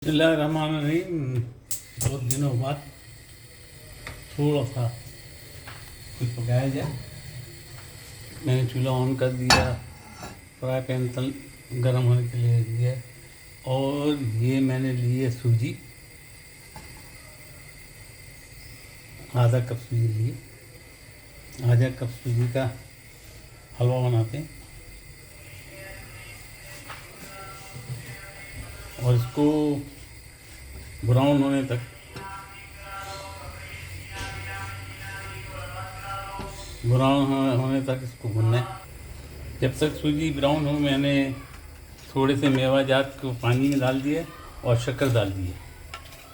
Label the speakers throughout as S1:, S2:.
S1: बिस्मिल्लाहिर्रहमानिर्रहीम। बहुत दिनों बाद थोड़ा सा कुछ पकाया जाए। मैंने चूल्हा ऑन कर दिया, फ्राई पैन तल गर्म होने के लिए रख दिया और ये मैंने ली है सूजी, आधा कप सूजी लिए। आधा कप सूजी का हलवा बनाते हैं और इसको ब्राउन होने तक इसको भूनना है। जब तक सूजी ब्राउन हो, मैंने थोड़े से मेवाजात को पानी में डाल दिए और शक्कर डाल दिए।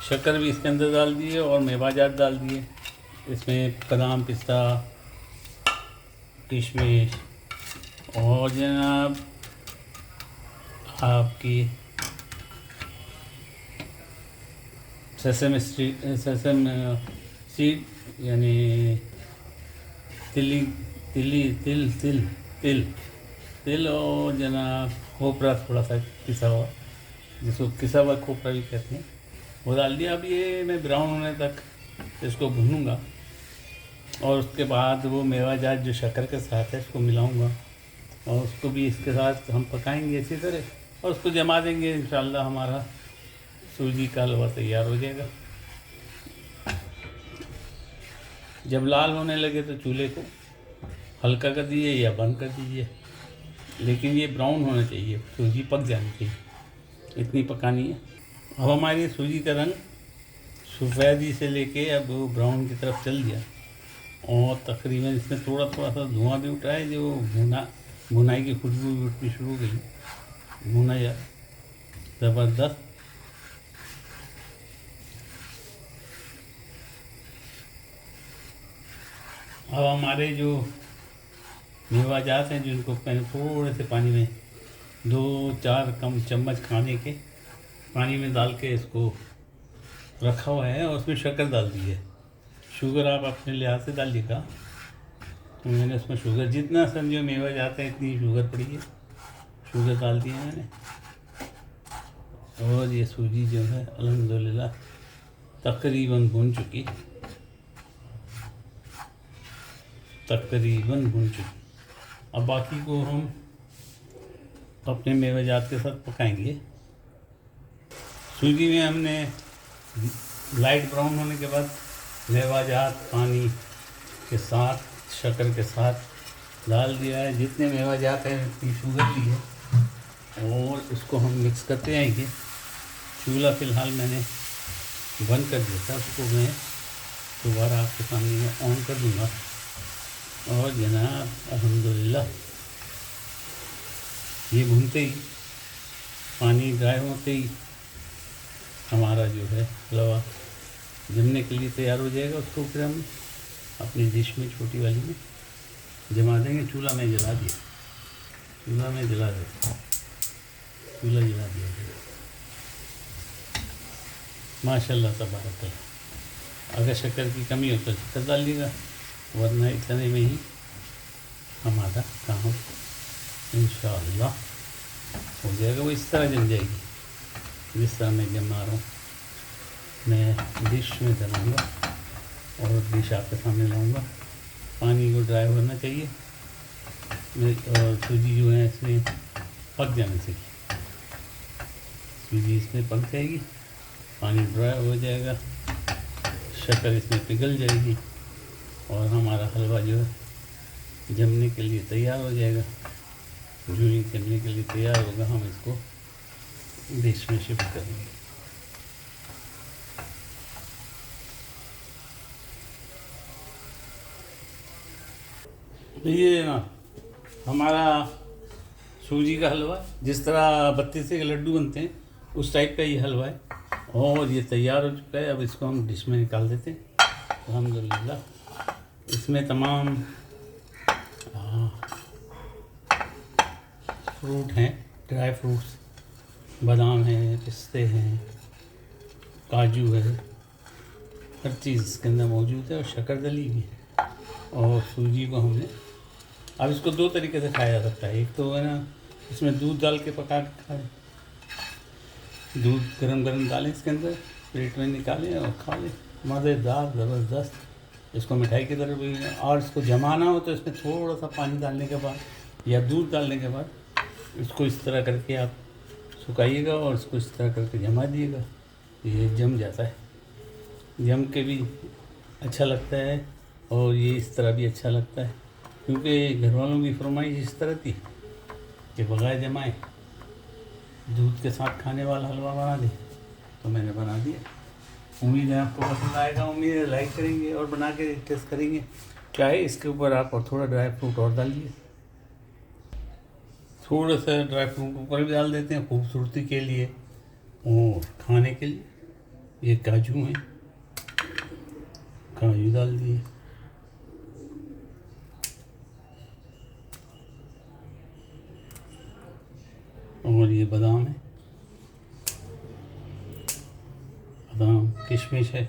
S1: शक्कर भी इसके अंदर डाल दिए और मेवाजात डाल दिए। इसमें बादाम, पिस्ता, किशमिश और जनाब आपकी सेसम सीड यानी तिल और जनाब खोपरा, थोड़ा सा पिसा हुआ, जिसको किसा हुआ खोपरा भी कहते हैं, वो डाल दिया। अब ये मैं ब्राउन होने तक इसको भूनूंगा और उसके बाद वो मेवाजात जो शक्कर के साथ है इसको मिलाऊंगा और उसको भी इसके साथ हम पकाएंगे अच्छी तरह और उसको जमा देंगे। इंशाल्लाह हमारा सूजी का हलवा तैयार हो जाएगा। जब लाल होने लगे तो चूल्हे को हल्का कर दीजिए या बंद कर दीजिए, लेकिन ये ब्राउन होना चाहिए, सूजी पक जानी चाहिए, इतनी पकानी है। अब हमारी सूजी का रंग सफ़ेदी से लेके अब वो ब्राउन की तरफ चल गया और तकरीबन इसमें थोड़ा थोड़ा सा धुआं भी उठा है, जो भुनाई की खुशबू भी उठनी शुरू हो गई। भुना जा ज़बरदस्त। अब हमारे जो मेवाजात हैं, जिनको मैंने थोड़े से पानी में 2-4 कम चम्मच खाने के पानी में डाल के इसको रखा हुआ है और उसमें शक्कर डाल दी है। शुगर आप अपने लिहाज से डालिएगा। तो मैंने उसमें शुगर जितना समझो मेवा जाता है इतनी शुगर पड़ी है, शुगर डाल दी है मैंने। और ये सूजी जो है अल्हम्दुलिल्लाह तकरीबन भुन चुकी। अब बाकी को हम अपने मेवाजात के साथ पकाएंगे। सूजी में हमने लाइट ब्राउन होने के बाद मेवाजात पानी के साथ शक्कर के साथ डाल दिया है। जितने मेवाजात हैं उतनी शुगर ली है और इसको हम मिक्स करते जाएंगे। चूल्हा फ़िलहाल मैंने बंद कर दिया था, उसको मैं दोबारा आपके सामने में ऑन कर दूँगा और जनाब अल्हम्दुलिल्लाह ये भूनते ही, पानी ड्राई होते ही हमारा जो है हलवा जमने के लिए तैयार हो जाएगा। उसको फिर हम अपनी डिश में, छोटी वाली में जमा देंगे। चूल्हा में जला दिया, चूल्हा जला दिया माशाल्लाह तबारक। अगर शक्कर की कमी हो तो शक्कर डालिएगा, वरना इतने में ही हमारा काम इंशाअल्लाह हो जाएगा। वो इस तरह जम जाएगी जिस तरह मैं जमा रहा हूँ। मैं डिश में डालूँगा और डिश आपके सामने लाऊँगा। पानी को ड्राई होना चाहिए और सूजी जो है इसमें पक जाना चाहिए। सूजी इसमें पक जाएगी, पानी ड्राई हो जाएगा, शक्कर इसमें पिघल जाएगी और हमारा हलवा जो है जमने के लिए तैयार हो जाएगा। जूही जमने के लिए तैयार होगा, हम इसको डिश में शिफ्ट करेंगे। तो ये ना हमारा सूजी का हलवा, जिस तरह 32 के लड्डू बनते हैं उस टाइप का ये हलवा है और ये तैयार हो चुका है। अब इसको हम डिश में निकाल देते हैं। अल्हम्दुलिल्लाह इसमें तमाम फ्रूट हैं, ड्राई फ्रूट्स, बादाम है, पिस्ते हैं, काजू है, हर चीज़ इसके अंदर मौजूद है और शक्कर डली हुई है। और सूजी को हमने, अब इसको 2 तरीके से खाया जा सकता है। एक तो है ना, इसमें दूध डाल के पका के खाएं, दूध गरम गरम डालें इसके अंदर, प्लेट में निकालें और खा लें। मज़ेदार, ज़बरदस्त। इसको मिठाई की तरह भी, और इसको जमाना हो तो इसमें थोड़ा सा पानी डालने के बाद या दूध डालने के बाद इसको इस तरह करके आप सुखाइएगा और इसको इस तरह करके जमा दिएगा, ये जम जाता है। जम के भी अच्छा लगता है और ये इस तरह भी अच्छा लगता है, क्योंकि घर वालों की फरमाइश इस तरह थी कि बगैर जमाए दूध के साथ खाने वाला हलवा बना दे, तो मैंने बना दिया। उम्मीद है आपको पसंद आएगा, उम्मीद है लाइक करेंगे और बना के टेस्ट करेंगे। क्या है, इसके ऊपर आप और थोड़ा ड्राई फ्रूट और डालिए, थोड़ा सा ड्राई फ्रूट ऊपर भी डाल देते हैं खूबसूरती के लिए और खाने के लिए। ये काजू हैं, काजू डाल दिए, और ये बादाम है, बादाम किशमिश है,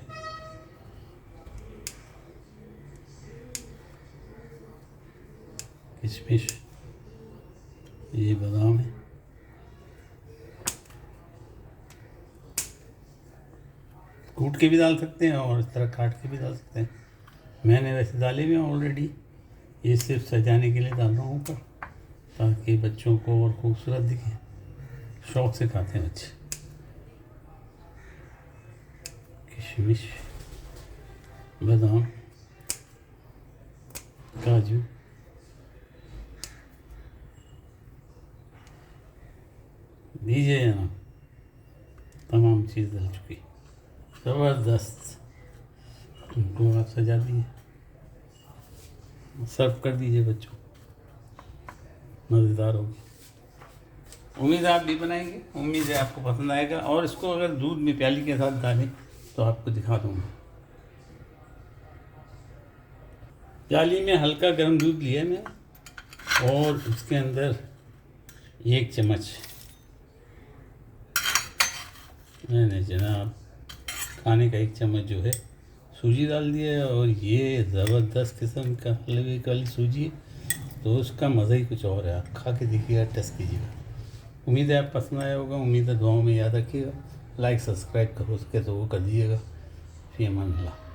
S1: किशमिश, ये बादाम है, कूट के भी डाल सकते हैं और इस तरह काट के भी डाल सकते हैं। मैंने वैसे डाले हुए हैं ऑलरेडी, ये सिर्फ सजाने के लिए डाल रहा हूँ ऊपर, ताकि बच्चों को और खूबसूरत दिखे। शौक़ से खाते हैं बच्चे। किशमिश, बादाम, काजू, दीजिए ना, तमाम चीज़ डल चुकी, ज़बरदस्त। उनको आप सजा दिए, सर्व कर दीजिए बच्चों, मज़ेदार होगी। उम्मीद है आप भी बनाएंगे, उम्मीद है आपको पसंद आएगा। और इसको अगर दूध में प्याली के साथ डालें तो आपको दिखा दूँगा। प्याली में हल्का गर्म दूध लिया मैं और उसके अंदर 1 चम्मच मैंने जनाब खाने का 1 चम्मच जो है सूजी डाल दिया है। और ये ज़बरदस्त किस्म का हलवे वाली सूजी है, तो उसका मज़ा ही कुछ और है। आप खा के देखिएगा, टेस्ट कीजिएगा। उम्मीद है आप पसंद आया होगा, उम्मीद है दुआओं में याद रखिएगा। लाइक सब्सक्राइब हो सके तो वो कर दीजिएगा। फ़ी अमान अल्लाह।